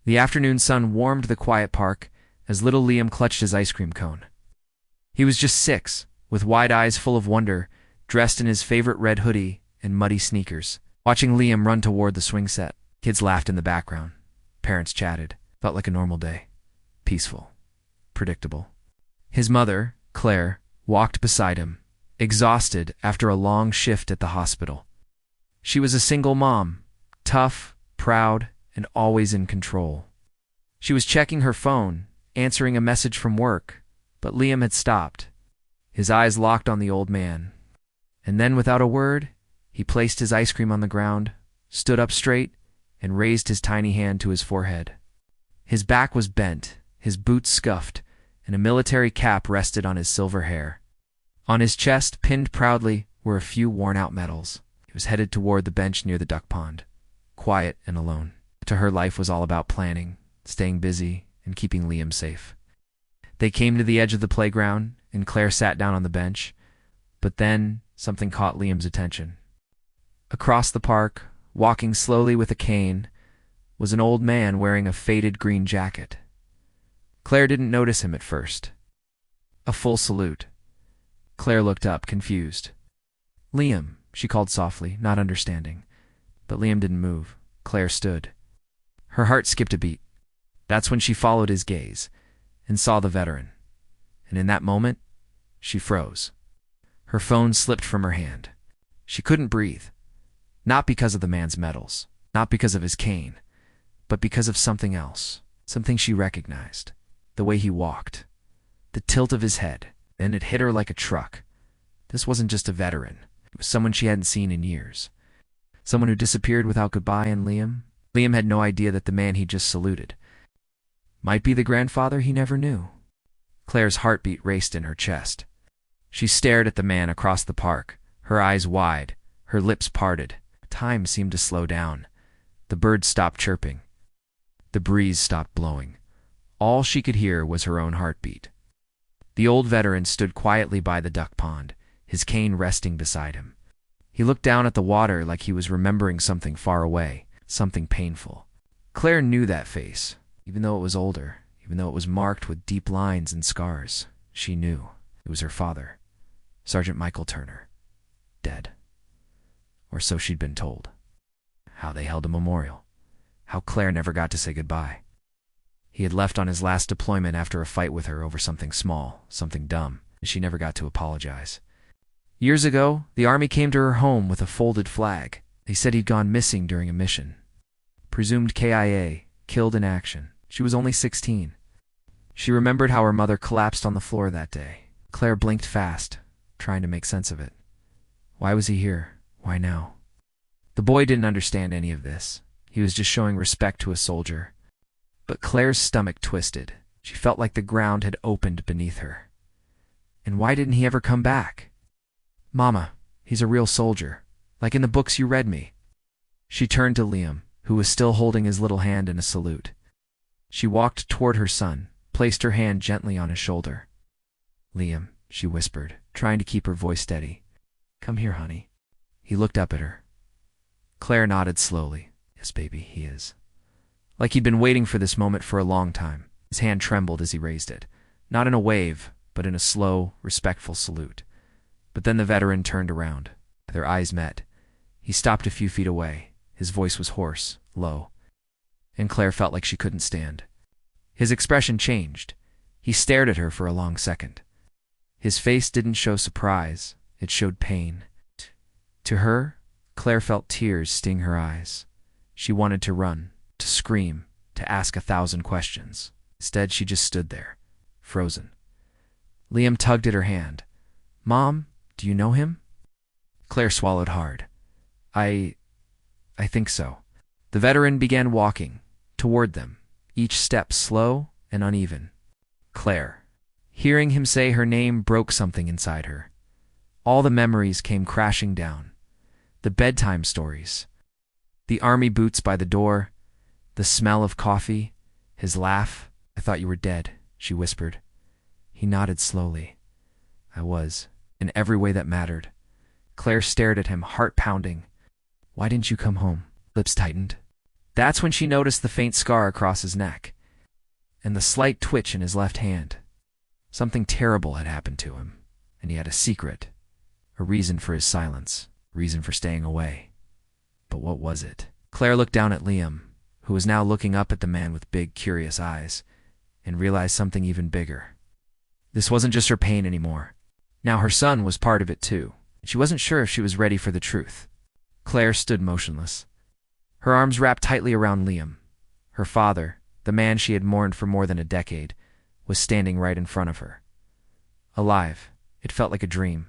The afternoon sun warmed the quiet park as little Liam clutched his ice cream cone. He was just 6, with wide eyes full of wonder, dressed in his favorite red hoodie and muddy sneakers. Watching Liam run toward the swing set, kids laughed in the background. Parents chatted. Felt like a normal day. Peaceful. Predictable. His mother, Claire, walked beside him, exhausted after a long shift at the hospital. She was a single mom, tough, proud, and always in control. She was checking her phone, answering a message from work, but Liam had stopped. His eyes locked on the old man. And then, without a word, he placed his ice cream on the ground, stood up straight, and raised his tiny hand to his forehead. His back was bent, his boots scuffed, and a military cap rested on his silver hair. On his chest, pinned proudly, were a few worn-out medals. He was headed toward the bench near the duck pond, quiet and alone. To her, life was all about planning, staying busy, and keeping Liam safe. They came to the edge of the playground, and Claire sat down on the bench. But then, something caught Liam's attention. Across the park, walking slowly with a cane, was an old man wearing a faded green jacket. Claire didn't notice him at first. A full salute. Claire looked up, confused. "Liam," she called softly, not understanding. But Liam didn't move. Claire stood. Her heart skipped a beat. That's when she followed his gaze and saw the veteran. And in that moment, she froze. Her phone slipped from her hand. She couldn't breathe. Not because of the man's medals, not because of his cane, but because of something else, something she recognized. The way he walked, the tilt of his head, and it hit her like a truck. This wasn't just a veteran. It was someone she hadn't seen in years. Someone who disappeared without goodbye, and Liam had no idea that the man he just saluted might be the grandfather he never knew. Claire's heartbeat raced in her chest. She stared at the man across the park, her eyes wide, her lips parted. Time seemed to slow down. The birds stopped chirping. The breeze stopped blowing. All she could hear was her own heartbeat. The old veteran stood quietly by the duck pond, his cane resting beside him. He looked down at the water like he was remembering something far away, something painful. Claire knew that face, even though it was older, even though it was marked with deep lines and scars. She knew it was her father, Sergeant Michael Turner, dead. Or so she'd been told. How they held a memorial. How Claire never got to say goodbye. He had left on his last deployment after a fight with her over something small, something dumb, and she never got to apologize. Years ago, the Army came to her home with a folded flag. They said he'd gone missing during a mission. Presumed KIA, killed in action. She was only 16. She remembered how her mother collapsed on the floor that day. Claire blinked fast, trying to make sense of it. Why was he here? Why now? The boy didn't understand any of this. He was just showing respect to a soldier. But Claire's stomach twisted. She felt like the ground had opened beneath her. And why didn't he ever come back? "Mama, he's a real soldier, like in the books you read me." She turned to Liam, who was still holding his little hand in a salute. She walked toward her son, placed her hand gently on his shoulder. "Liam," she whispered, trying to keep her voice steady. "Come here, honey." He looked up at her. Claire nodded slowly. "Yes, baby, he is." Like he'd been waiting for this moment for a long time. His hand trembled as he raised it, not in a wave, but in a slow, respectful salute. But then the veteran turned around. Their eyes met. He stopped a few feet away. His voice was hoarse, low, and Claire felt like she couldn't stand. His expression changed. He stared at her for a long second. His face didn't show surprise. It showed pain. To her, Claire felt tears sting her eyes. She wanted to run, to scream, to ask 1,000 questions. Instead, she just stood there, frozen. Liam tugged at her hand. "Mom, do you know him?" Claire swallowed hard. I think so." The veteran began walking toward them, each step slow and uneven. Claire. Hearing him say her name broke something inside her. All the memories came crashing down. The bedtime stories. The army boots by the door. The smell of coffee. His laugh. "I thought you were dead," she whispered. He nodded slowly. "I was, in every way that mattered." Claire stared at him, heart pounding. "Why didn't you come home?" Lips tightened. That's when she noticed the faint scar across his neck and the slight twitch in his left hand. Something terrible had happened to him, and he had a secret, a reason for his silence, a reason for staying away. But what was it? Claire looked down at Liam, who was now looking up at the man with big, curious eyes, and realized something even bigger. This wasn't just her pain anymore. Now her son was part of it too. She wasn't sure if she was ready for the truth. Claire stood motionless, her arms wrapped tightly around Liam. Her father, the man she had mourned for more than a decade, was standing right in front of her. Alive, it felt like a dream.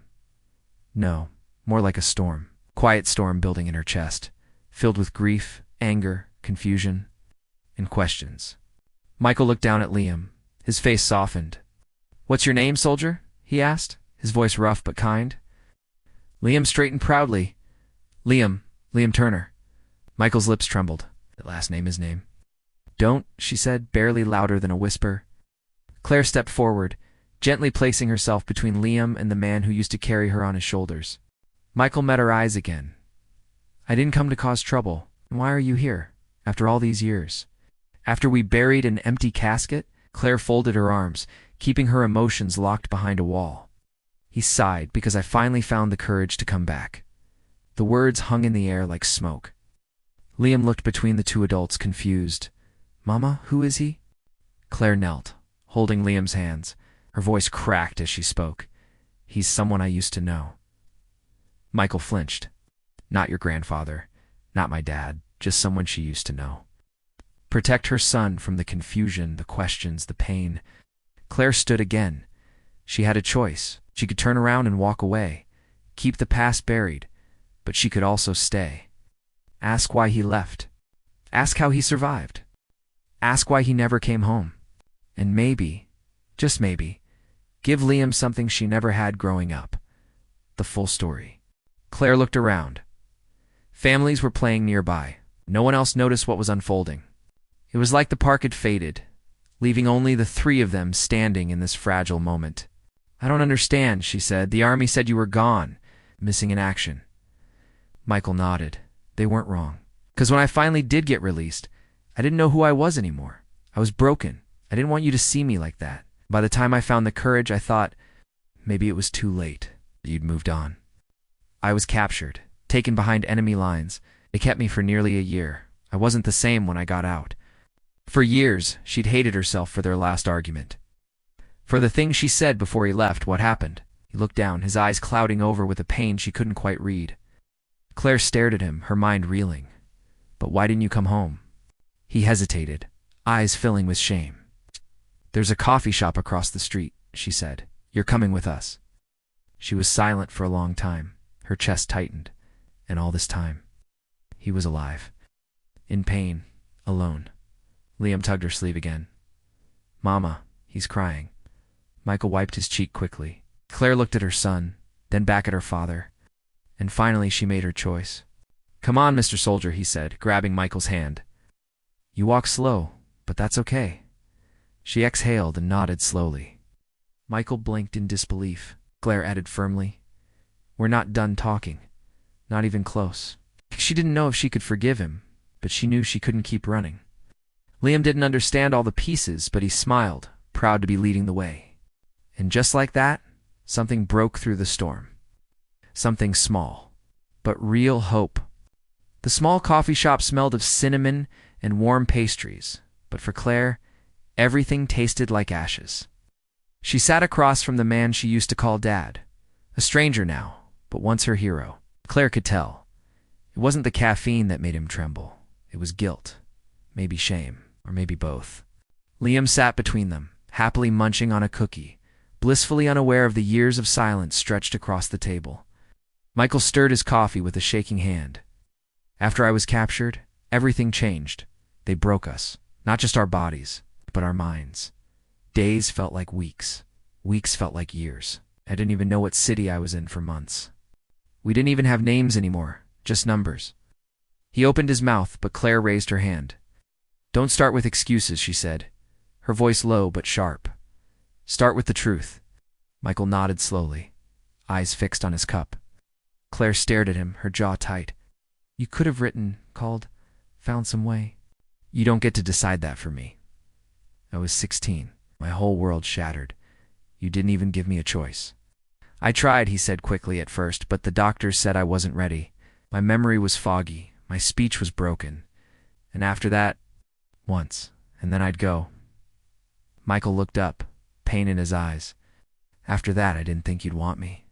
No, more like a storm. Quiet storm building in her chest, filled with grief, anger, confusion, and questions. Michael looked down at Liam. His face softened. "What's your name, soldier?" he asked, his voice rough but kind. Liam straightened proudly. Liam Turner." Michael's lips trembled. The last name his name. "Don't," she said, barely louder than a whisper. Claire stepped forward, gently placing herself between Liam and the man who used to carry her on his shoulders. Michael met her eyes again. "I didn't come to cause trouble. Why are you here, after all these years?" After we buried an empty casket, Claire folded her arms, keeping her emotions locked behind a wall. He sighed, "Because I finally found the courage to come back." The words hung in the air like smoke. Liam looked between the two adults, confused. "Mama, who is he?" Claire knelt, holding Liam's hands. Her voice cracked as she spoke. "He's someone I used to know." Michael flinched. "Not your grandfather, not my dad, just someone she used to know." Protect her son from the confusion, the questions, the pain. Claire stood again. She had a choice. She could turn around and walk away, keep the past buried, but she could also stay. Ask why he left. Ask how he survived. Ask why he never came home. And maybe, just maybe, give Liam something she never had growing up. The full story. Claire looked around. Families were playing nearby. No one else noticed what was unfolding. It was like the park had faded, leaving only the three of them standing in this fragile moment. "I don't understand," she said. "The army said you were gone, missing in action." Michael nodded. They weren't wrong. "'Cause when I finally did get released, I didn't know who I was anymore. I was broken. I didn't want you to see me like that. By the time I found the courage, I thought maybe it was too late. You'd moved on. I was captured, taken behind enemy lines. They kept me for nearly a year. I wasn't the same when I got out." For years, she'd hated herself for their last argument. For the things she said before he left. What happened? He looked down, his eyes clouding over with a pain she couldn't quite read. Claire stared at him, her mind reeling. "But why didn't you come home?" He hesitated, eyes filling with shame. "There's a coffee shop across the street," she said. "You're coming with us." She was silent for a long time. Her chest tightened. And all this time, he was alive. In pain, alone. Liam tugged her sleeve again. "Mama, he's crying." Michael wiped his cheek quickly. Claire looked at her son, then back at her father. And finally she made her choice. "Come on, Mr. Soldier," he said, grabbing Michael's hand. "You walk slow, but that's okay." She exhaled and nodded slowly. Michael blinked in disbelief. Claire added firmly, "We're not done talking. Not even close." She didn't know if she could forgive him, but she knew she couldn't keep running. Liam didn't understand all the pieces, but he smiled, proud to be leading the way. And just like that, something broke through the storm. Something small, but real hope. The small coffee shop smelled of cinnamon and warm pastries, but for Claire, everything tasted like ashes. She sat across from the man she used to call Dad, a stranger now, but once her hero. Claire could tell. It wasn't the caffeine that made him tremble. It was guilt, maybe shame, or maybe both. Liam sat between them, happily munching on a cookie, blissfully unaware of the years of silence stretched across the table. Michael stirred his coffee with a shaking hand. "After I was captured, everything changed. They broke us, not just our bodies, but our minds. Days felt like weeks. Weeks felt like years. I didn't even know what city I was in for months. We didn't even have names anymore, just numbers." He opened his mouth, but Claire raised her hand. "Don't start with excuses," she said, her voice low but sharp. "Start with the truth." Michael nodded slowly, eyes fixed on his cup. Claire stared at him, her jaw tight. "You could have written, called, found some way." You don't get to decide that for me. I was 16. My whole world shattered. You didn't even give me a choice. I tried, he said quickly at first, but the doctors said I wasn't ready. My memory was foggy. My speech was broken. And after that, once, and then I'd go. Michael looked up, pain in his eyes. After that, I didn't think you'd want me.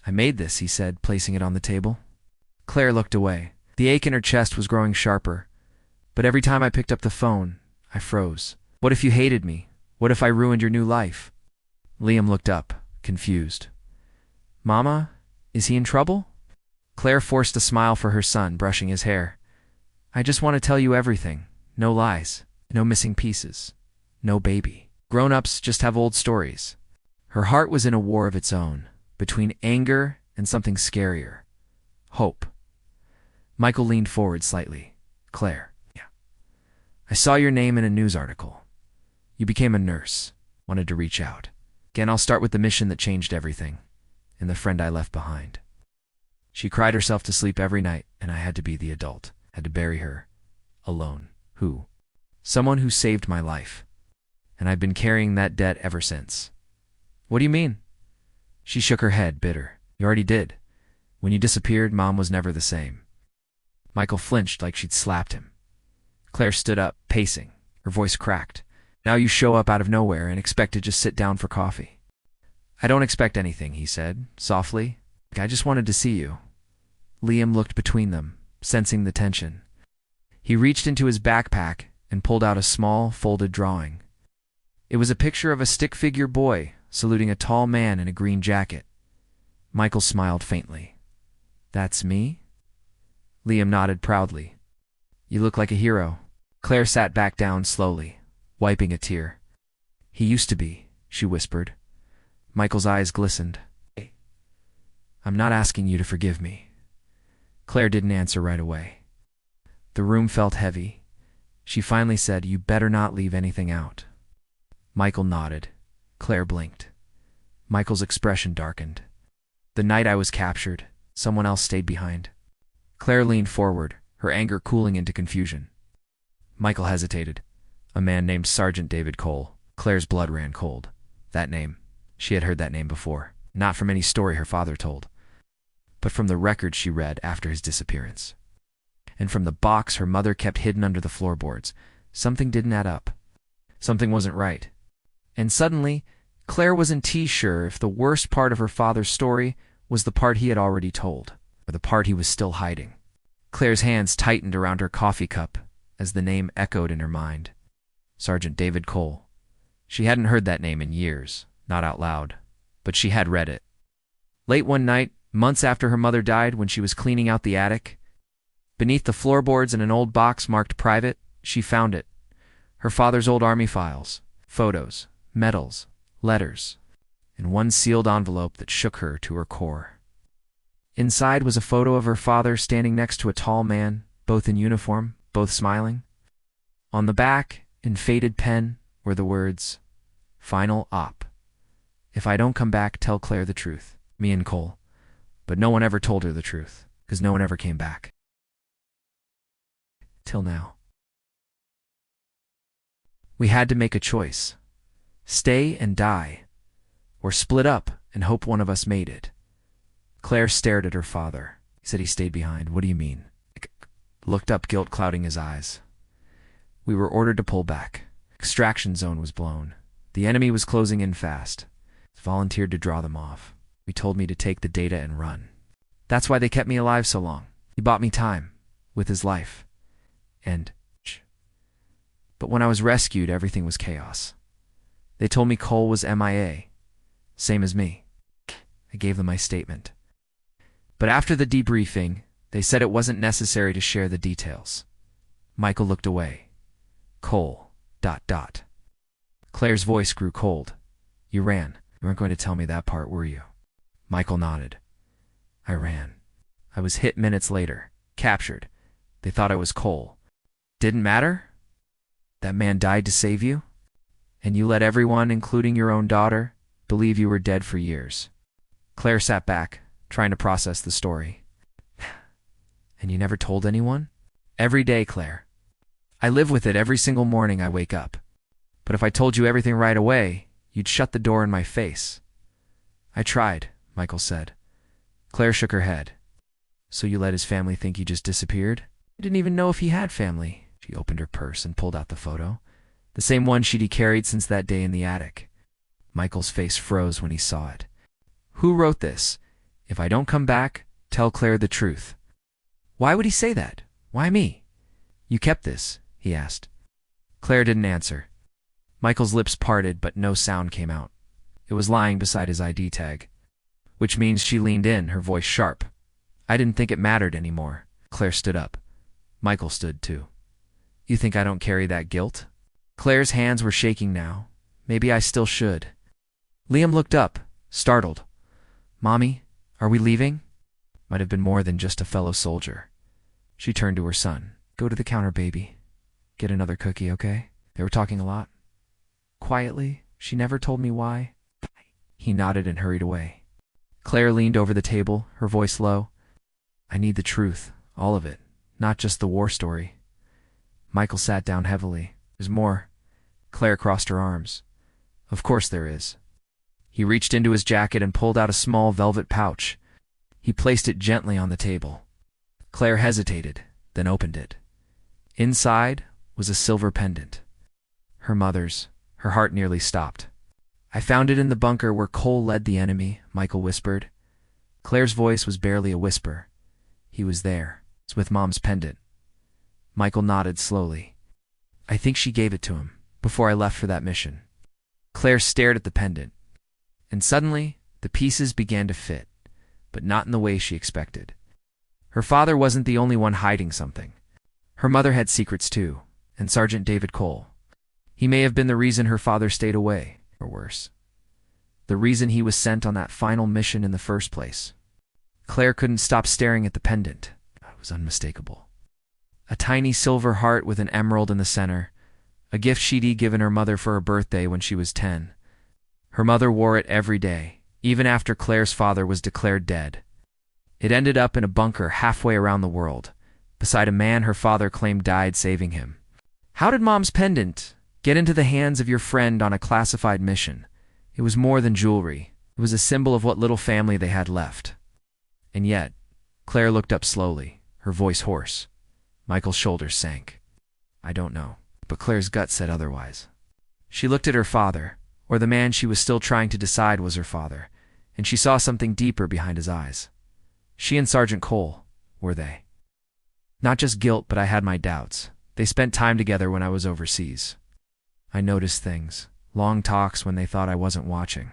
I made this, he said, placing it on the table. Claire looked away. The ache in her chest was growing sharper. But every time I picked up the phone, I froze. What if you hated me? What if I ruined your new life? Liam looked up, confused. Mama, is he in trouble? Claire forced a smile for her son, brushing his hair. I just want to tell you everything. No lies. No missing pieces. No baby. Grown-ups just have old stories. Her heart was in a war of its own, between anger and something scarier. Hope. Michael leaned forward slightly. Claire. Yeah. I saw your name in a news article. You became a nurse. Wanted to reach out. Again, I'll start with the mission that changed everything, and the friend I left behind. She cried herself to sleep every night, and I had to be the adult. Had to bury her. Alone. Who? Someone who saved my life. And I've been carrying that debt ever since. What do you mean? She shook her head, bitter. You already did. When you disappeared, Mom was never the same. Michael flinched like she'd slapped him. Claire stood up, pacing. Her voice cracked. Now you show up out of nowhere and expect to just sit down for coffee. I don't expect anything, he said, softly. I just wanted to see you. Liam looked between them, sensing the tension. He reached into his backpack and pulled out a small, folded drawing. It was a picture of a stick-figure boy saluting a tall man in a green jacket. Michael smiled faintly. That's me? Liam nodded proudly. You look like a hero. Claire sat back down slowly, wiping a tear. He used to be, she whispered. Michael's eyes glistened. I'm not asking you to forgive me. Claire didn't answer right away. The room felt heavy. She finally said, You better not leave anything out. Michael nodded. Claire blinked. Michael's expression darkened. The night I was captured, someone else stayed behind. Claire leaned forward, her anger cooling into confusion. Michael hesitated. A man named Sergeant David Cole. Claire's blood ran cold. That name. She had heard that name before. Not from any story her father told, but from the records she read after his disappearance. And from the box her mother kept hidden under the floorboards. Something didn't add up. Something wasn't right. And suddenly, Claire wasn't sure if the worst part of her father's story was the part he had already told, or the part he was still hiding. Claire's hands tightened around her coffee cup as the name echoed in her mind. Sergeant David Cole. She hadn't heard that name in years, not out loud, but she had read it. Late one night, months after her mother died, when she was cleaning out the attic, beneath the floorboards in an old box marked private, she found it. Her father's old army files, photos, medals, letters, and one sealed envelope that shook her to her core. Inside was a photo of her father standing next to a tall man, both in uniform, both smiling. On the back, in faded pen, were the words, Final Op. If I don't come back, tell Claire the truth. Me and Cole. But no one ever told her the truth, because no one ever came back. Till now. We had to make a choice. Stay and die, or split up and hope one of us made it. Claire stared at her father. He said he stayed behind. What do you mean? Looked up, guilt clouding his eyes. We were ordered to pull back. Extraction zone was blown. The enemy was closing in fast. Volunteered to draw them off. He told me to take the data and run. That's why they kept me alive so long. He bought me time, with his life. But when I was rescued, everything was chaos. They told me Cole was MIA, same as me. I gave them my statement. But after the debriefing, they said it wasn't necessary to share the details. Michael looked away. Cole, ... Claire's voice grew cold. You ran. You weren't going to tell me that part, were you? Michael nodded. I ran. I was hit minutes later, captured. They thought I was Cole. Didn't matter? That man died to save you? And you let everyone, including your own daughter, believe you were dead for years. Claire sat back, trying to process the story. And you never told anyone? Every day, Claire. I live with it every single morning I wake up. But if I told you everything right away, you'd shut the door in my face." "I tried," Michael said. Claire shook her head. "So you let his family think you just disappeared?" "I didn't even know if he had family." She opened her purse and pulled out the photo, the same one she'd carried since that day in the attic. Michael's face froze when he saw it. "Who wrote this? If I don't come back, tell Claire the truth." "Why would he say that? Why me?" "You kept this?" he asked. Claire didn't answer. Michael's lips parted, but no sound came out. It was lying beside his ID tag, which means she leaned in, her voice sharp. "I didn't think it mattered anymore." Claire stood up. Michael stood too. "You think I don't carry that guilt?" Claire's hands were shaking now. "Maybe I still should." Liam looked up, startled. "Mommy, are we leaving?" Might have been more than just a fellow soldier. She turned to her son. "Go to the counter, baby. Get another cookie, okay?" They were talking a lot. Quietly, she never told me why. He nodded and hurried away. Claire leaned over the table, her voice low. "I need the truth, all of it, not just the war story." Michael sat down heavily. "There's more." Claire crossed her arms. "Of course there is." He reached into his jacket and pulled out a small velvet pouch. He placed it gently on the table. Claire hesitated, then opened it. Inside was a silver pendant. Her mother's. Her heart nearly stopped. "I found it in the bunker where Cole led the enemy," Michael whispered. Claire's voice was barely a whisper. "He was there. It's with Mom's pendant." Michael nodded slowly. "I think she gave it to him before I left for that mission." Claire stared at the pendant, and suddenly the pieces began to fit, but not in the way she expected. Her father wasn't the only one hiding something. Her mother had secrets too, and Sergeant David Cole. He may have been the reason her father stayed away, or worse, the reason he was sent on that final mission in the first place. Claire couldn't stop staring at the pendant. It was unmistakable. A tiny silver heart with an emerald in the center, a gift she'd given her mother for her birthday when she was 10. Her mother wore it every day, even after Claire's father was declared dead. It ended up in a bunker halfway around the world, beside a man her father claimed died saving him. How did Mom's pendant get into the hands of your friend on a classified mission? It was more than jewelry. It was a symbol of what little family they had left. And yet, Claire looked up slowly, her voice hoarse. Michael's shoulders sank. "I don't know." But Claire's gut said otherwise. She looked at her father, or the man she was still trying to decide was her father, and she saw something deeper behind his eyes. She and Sergeant Cole, were they? Not just guilt, but I had my doubts. They spent time together when I was overseas. I noticed things, long talks when they thought I wasn't watching.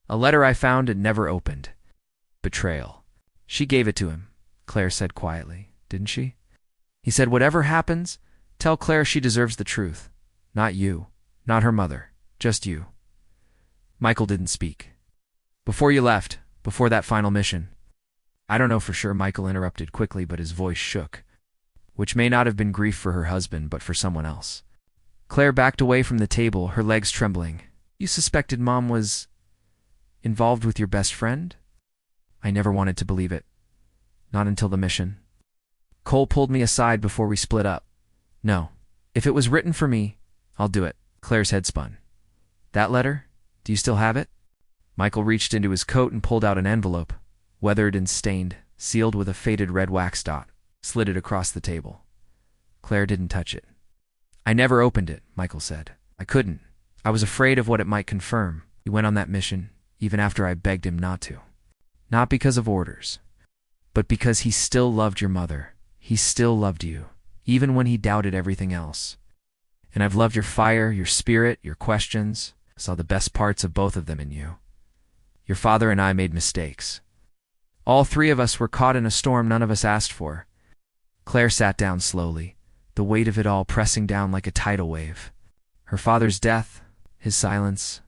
A letter I found and never opened. Betrayal. She gave it to him, Claire said quietly, didn't she? He said, "Whatever happens, tell Claire she deserves the truth. Not you, not her mother, just you." Michael didn't speak. "Before you left, before that final mission." "I don't know for sure," Michael interrupted quickly, but his voice shook, which may not have been grief for her husband, but for someone else. Claire backed away from the table, her legs trembling. "You suspected Mom was involved with your best friend?" "I never wanted to believe it. Not until the mission. Cole pulled me aside before we split up. No, if it was written for me, I'll do it." Claire's head spun. "That letter? Do you still have it?" Michael reached into his coat and pulled out an envelope, weathered and stained, sealed with a faded red wax dot, slid it across the table. Claire didn't touch it. "I never opened it," Michael said. "I couldn't. I was afraid of what it might confirm. He went on that mission, even after I begged him not to. Not because of orders, but because he still loved your mother. He still loved you, even when he doubted everything else. And I've loved your fire, your spirit, your questions. I saw the best parts of both of them in you. Your father and I made mistakes. All three of us were caught in a storm none of us asked for." Claire sat down slowly, the weight of it all pressing down like a tidal wave. Her father's death, his silence,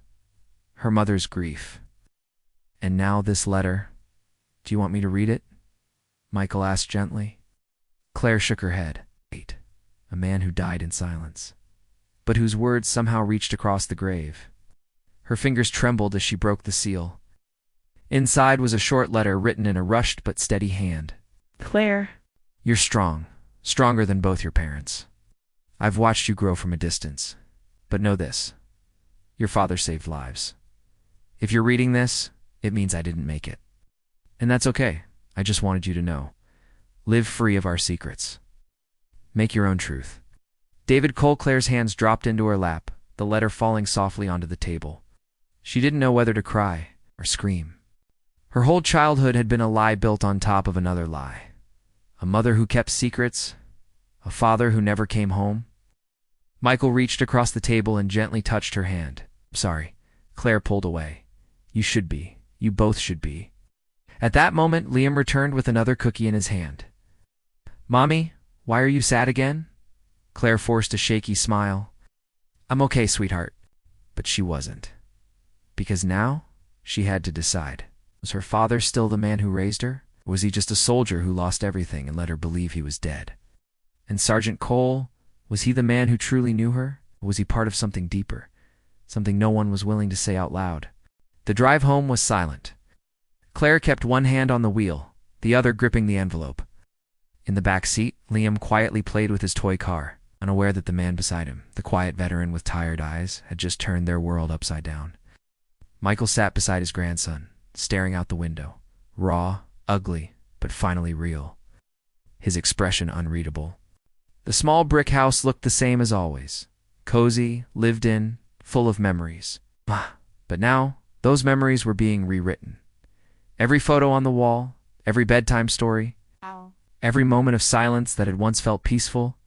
her mother's grief. And now this letter. "Do you want me to read it?" Michael asked gently. Claire shook her head. Wait, a man who died in silence, but whose words somehow reached across the grave. Her fingers trembled as she broke the seal. Inside was a short letter written in a rushed but steady hand. "Claire, You're strong, stronger than both your parents. I've watched you grow from a distance. But know this. Your father saved lives. If you're reading this, it means I didn't make it. And that's okay. I just wanted you to know. Live free of our secrets. Make your own truth. David Cole Claire's hands dropped into her lap, the letter falling softly onto the table. She didn't know whether to cry or scream. Her whole childhood had been a lie built on top of another lie. A mother who kept secrets, a father who never came home. Michael reached across the table and gently touched her hand. Sorry. Claire pulled away. You should be. You both should be. At that moment, Liam returned with another cookie in his hand. Mommy, why are you sad again? Claire forced a shaky smile. I'm okay, sweetheart. But she wasn't. Because now, she had to decide. Was her father still the man who raised her? Or was he just a soldier who lost everything and let her believe he was dead? And Sergeant Cole, was he the man who truly knew her? Or was he part of something deeper? Something no one was willing to say out loud? The drive home was silent. Claire kept one hand on the wheel, the other gripping the envelope. In the back seat, Liam quietly played with his toy car, unaware that the man beside him, the quiet veteran with tired eyes, had just turned their world upside down. Michael sat beside his grandson, staring out the window, raw, ugly, but finally real. His expression unreadable. The small brick house looked the same as always, cozy, lived in, full of memories. But now, those memories were being rewritten. Every photo on the wall, every bedtime story, every moment of silence that had once felt peaceful,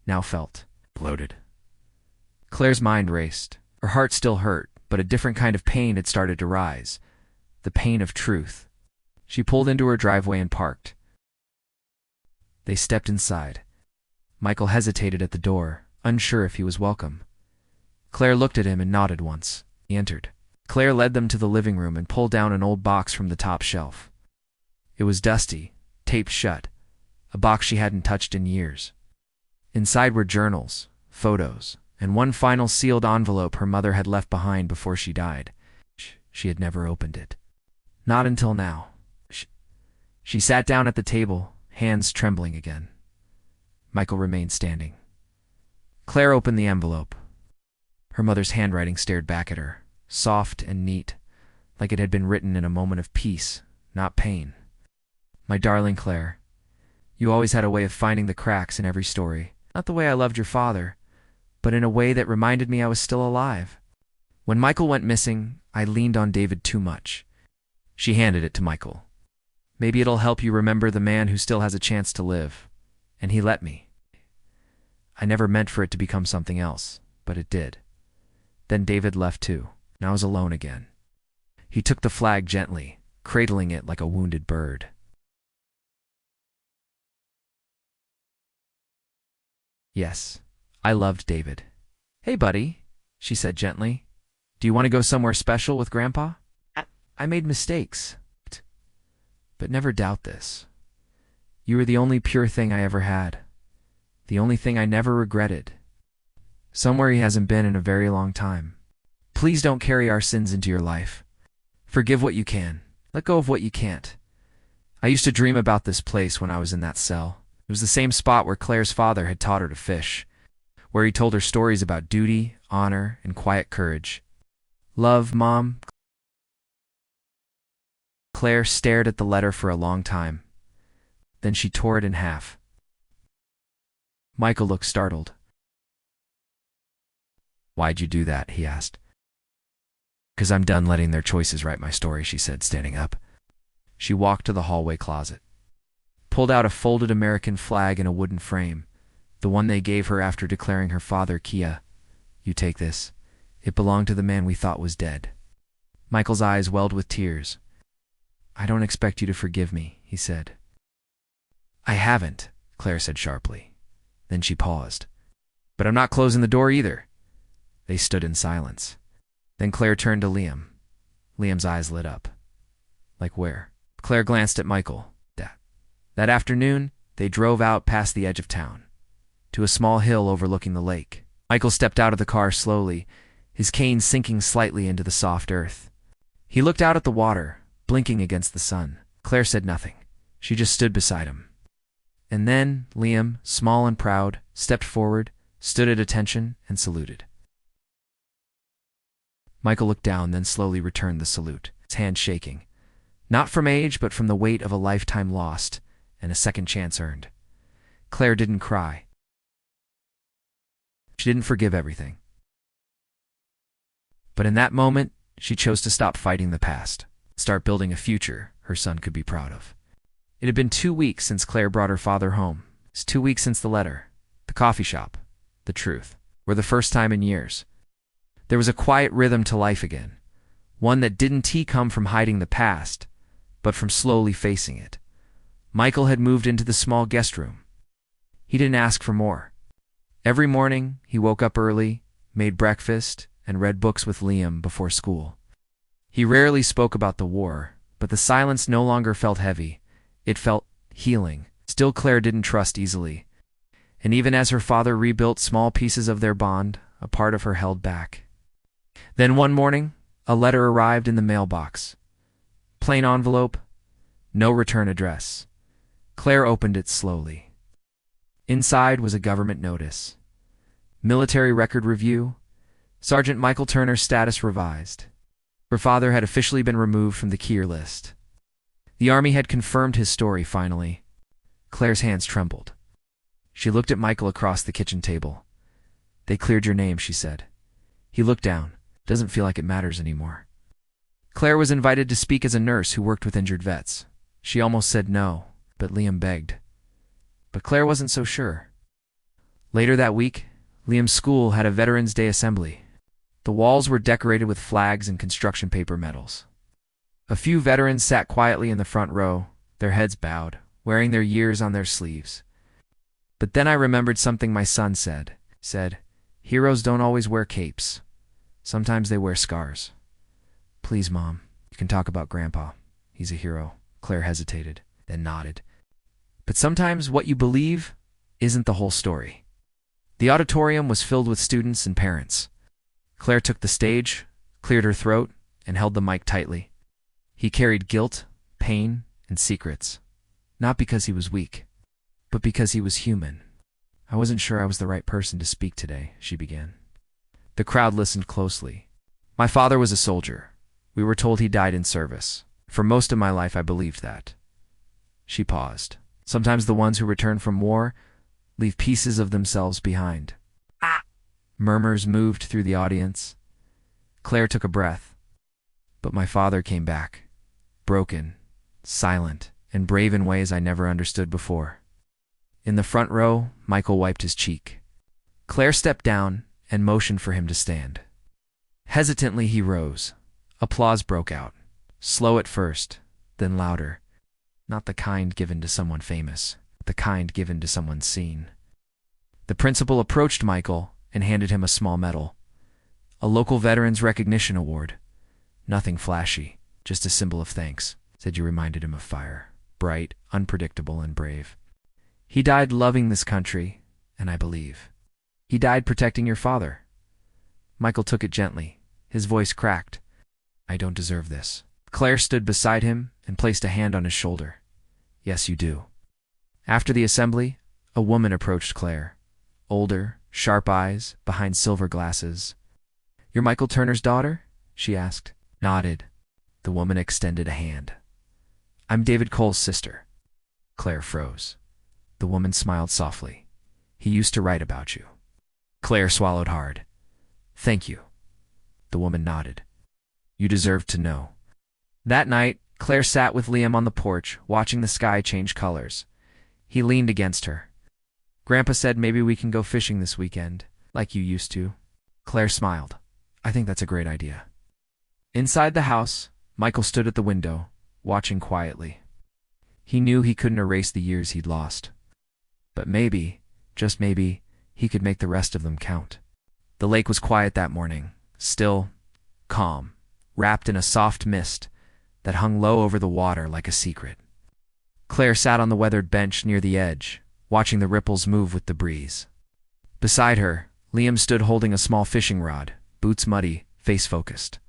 now felt bloated. Claire's mind raced. Her heart still hurt, but a different kind of pain had started to rise. The pain of truth. She pulled into her driveway and parked. They stepped inside. Michael hesitated at the door, unsure if he was welcome. Claire looked at him and nodded once. He entered. Claire led them to the living room and pulled down an old box from the top shelf. It was dusty, taped shut, a box she hadn't touched in years. Inside were journals, photos, and one final sealed envelope her mother had left behind before she died. She had never opened it. Not until now. She sat down at the table, hands trembling again. Michael remained standing. Claire opened the envelope. Her mother's handwriting stared back at her, soft and neat, like it had been written in a moment of peace, not pain. My darling Claire, you always had a way of finding the cracks in every story. Not the way I loved your father, but in a way that reminded me I was still alive. When Michael went missing, I leaned on David too much. She handed it to Michael. Maybe it'll help you remember the man who still has a chance to live. And he let me. I never meant for it to become something else, but it did. Then David left too, and I was alone again. He took the flag gently, cradling it like a wounded bird. Yes, I loved David. Hey, buddy, she said gently. Do you want to go somewhere special with Grandpa? I made mistakes. But never doubt this. You were the only pure thing I ever had. The only thing I never regretted. Somewhere he hasn't been in a very long time. Please don't carry our sins into your life. Forgive what you can. Let go of what you can't. I used to dream about this place when I was in that cell. It was the same spot where Claire's father had taught her to fish, where he told her stories about duty, honor, and quiet courage. Love, Mom. Claire stared at the letter for a long time. Then she tore it in half. Michael looked startled. Why'd you do that? He asked. 'Cause I'm done letting their choices write my story, she said, standing up. She walked to the hallway closet, pulled out a folded American flag in a wooden frame, the one they gave her after declaring her father Kia. You take this. It belonged to the man we thought was dead. Michael's eyes welled with tears. I don't expect you to forgive me, he said. I haven't, Claire said sharply. Then she paused. But I'm not closing the door either. They stood in silence. Then Claire turned to Liam. Liam's eyes lit up. Like where? Claire glanced at Michael. That afternoon, they drove out past the edge of town, to a small hill overlooking the lake. Michael stepped out of the car slowly, his cane sinking slightly into the soft earth. He looked out at the water, blinking against the sun. Claire said nothing. She just stood beside him. And then Liam, small and proud, stepped forward, stood at attention, and saluted. Michael looked down, then slowly returned the salute, his hand shaking. Not from age, but from the weight of a lifetime lost and a second chance earned. Claire didn't cry. She didn't forgive everything. But in that moment, she chose to stop fighting the past, start building a future her son could be proud of. It had been 2 weeks since Claire brought her father home. It's 2 weeks since the letter, the coffee shop, the truth, were the first time in years. There was a quiet rhythm to life again, one that didn't come from hiding the past, but from slowly facing it. Michael had moved into the small guest room. He didn't ask for more. Every morning, he woke up early, made breakfast, and read books with Liam before school. He rarely spoke about the war, but the silence no longer felt heavy. It felt healing. Still, Claire didn't trust easily. And even as her father rebuilt small pieces of their bond, a part of her held back. Then one morning, a letter arrived in the mailbox. Plain envelope, no return address. Claire opened it slowly. Inside was a government notice. Military record review. Sergeant Michael Turner's status revised. Her father had officially been removed from the Kier list. The Army had confirmed his story finally. Claire's hands trembled. She looked at Michael across the kitchen table. They cleared your name, she said. He looked down. Doesn't feel like it matters anymore. Claire was invited to speak as a nurse who worked with injured vets. She almost said no, but Liam begged. But Claire wasn't so sure. Later that week, Liam's school had a Veterans Day assembly. The walls were decorated with flags and construction paper medals. A few veterans sat quietly in the front row, their heads bowed, wearing their years on their sleeves. But then I remembered something my son said, heroes don't always wear capes. Sometimes they wear scars. Please, Mom, you can talk about Grandpa. He's a hero. Claire hesitated, then nodded. But sometimes what you believe isn't the whole story. The auditorium was filled with students and parents. Claire took the stage, cleared her throat, and held the mic tightly. He carried guilt, pain, and secrets. Not because he was weak, but because he was human. I wasn't sure I was the right person to speak today, she began. The crowd listened closely. My father was a soldier. We were told he died in service. For most of my life, I believed that. She paused. Sometimes the ones who return from war leave pieces of themselves behind. Ah! Murmurs moved through the audience. Claire took a breath. But my father came back, broken, silent, and brave in ways I never understood before. In the front row, Michael wiped his cheek. Claire stepped down and motioned for him to stand. Hesitantly, he rose. Applause broke out. Slow at first, then louder. Not the kind given to someone famous, the kind given to someone seen. The principal approached Michael and handed him a small medal. A local Veterans Recognition Award. Nothing flashy, just a symbol of thanks, said you reminded him of fire. Bright, unpredictable, and brave. He died loving this country, and I believe. He died protecting your father. Michael took it gently. His voice cracked. I don't deserve this. Claire stood beside him and placed a hand on his shoulder. Yes, you do. After the assembly, a woman approached Claire. Older, sharp eyes, behind silver glasses. You're Michael Turner's daughter? She asked. Nodded. The woman extended a hand. I'm David Cole's sister. Claire froze. The woman smiled softly. He used to write about you. Claire swallowed hard. Thank you. The woman nodded. You deserved to know. That night, Claire sat with Liam on the porch, watching the sky change colors. He leaned against her. Grandpa said maybe we can go fishing this weekend, like you used to. Claire smiled. I think that's a great idea. Inside the house, Michael stood at the window, watching quietly. He knew he couldn't erase the years he'd lost. But maybe, just maybe, he could make the rest of them count. The lake was quiet that morning, still, calm, wrapped in a soft mist that hung low over the water like a secret. Claire sat on the weathered bench near the edge, watching the ripples move with the breeze. Beside her, Liam stood holding a small fishing rod, boots muddy, face focused.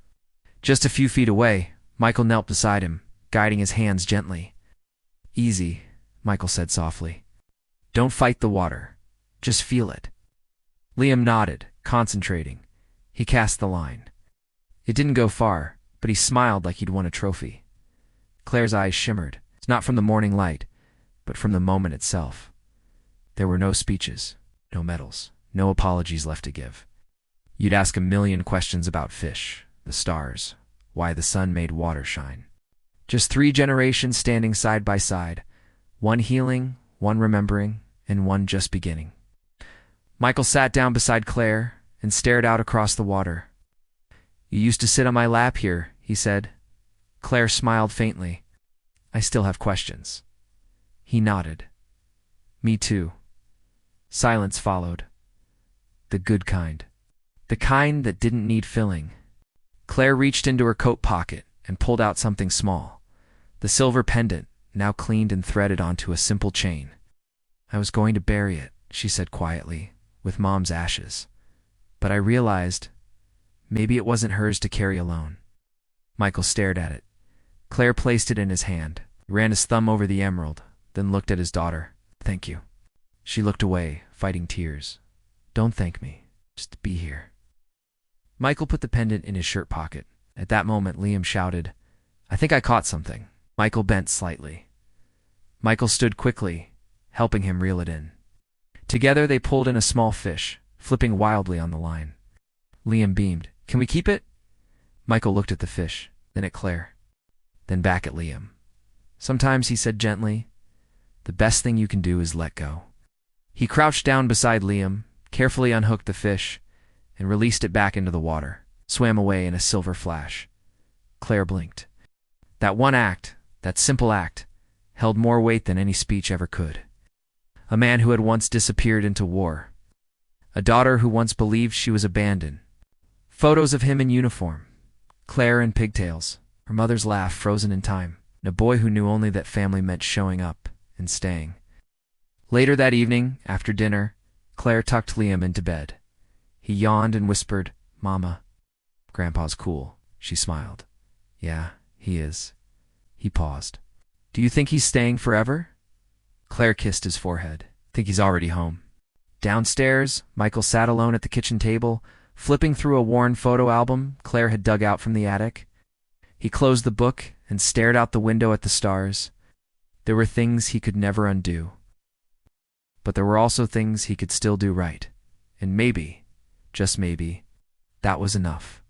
Just a few feet away, Michael knelt beside him, guiding his hands gently. Easy, Michael said softly. Don't fight the water. Just feel it. Liam nodded, concentrating. He cast the line. It didn't go far, but he smiled like he'd won a trophy. Claire's eyes shimmered, not from the morning light, but from the moment itself. There were no speeches, no medals, no apologies left to give. You'd ask a million questions about fish, the stars, why the sun made water shine. Just 3 generations standing side by side, one healing, one remembering, and one just beginning. Michael sat down beside Claire and stared out across the water. "You used to sit on my lap here," he said. Claire smiled faintly. "I still have questions." He nodded. "Me too." Silence followed. The good kind. The kind that didn't need filling. Claire reached into her coat pocket and pulled out something small. The silver pendant, now cleaned and threaded onto a simple chain. "I was going to bury it," she said quietly, "with Mom's ashes. But I realized maybe it wasn't hers to carry alone." Michael stared at it. Claire placed it in his hand, ran his thumb over the emerald, then looked at his daughter. "Thank you." She looked away, fighting tears. "Don't thank me. Just be here." Michael put the pendant in his shirt pocket. At that moment, Liam shouted, "I think I caught something." Michael bent slightly. Michael stood quickly, helping him reel it in. Together they pulled in a small fish, flipping wildly on the line. Liam beamed. "Can we keep it?" Michael looked at the fish, then at Claire, then back at Liam. "Sometimes," he said gently, "the best thing you can do is let go." He crouched down beside Liam, carefully unhooked the fish, and released it back into the water, swam away in a silver flash. Claire blinked. That one act, that simple act, held more weight than any speech ever could. A man who had once disappeared into war. A daughter who once believed she was abandoned. Photos of him in uniform. Claire in pigtails, her mother's laugh frozen in time, and a boy who knew only that family meant showing up and staying. Later that evening, after dinner, Claire tucked Liam into bed. He yawned and whispered, "Mama." "Grandpa's cool," she smiled. "Yeah, he is." He paused. "Do you think he's staying forever?" Claire kissed his forehead. "Think he's already home." Downstairs, Michael sat alone at the kitchen table, flipping through a worn photo album Claire had dug out from the attic. He closed the book and stared out the window at the stars. There were things he could never undo. But there were also things he could still do right. And maybe, just maybe, that was enough.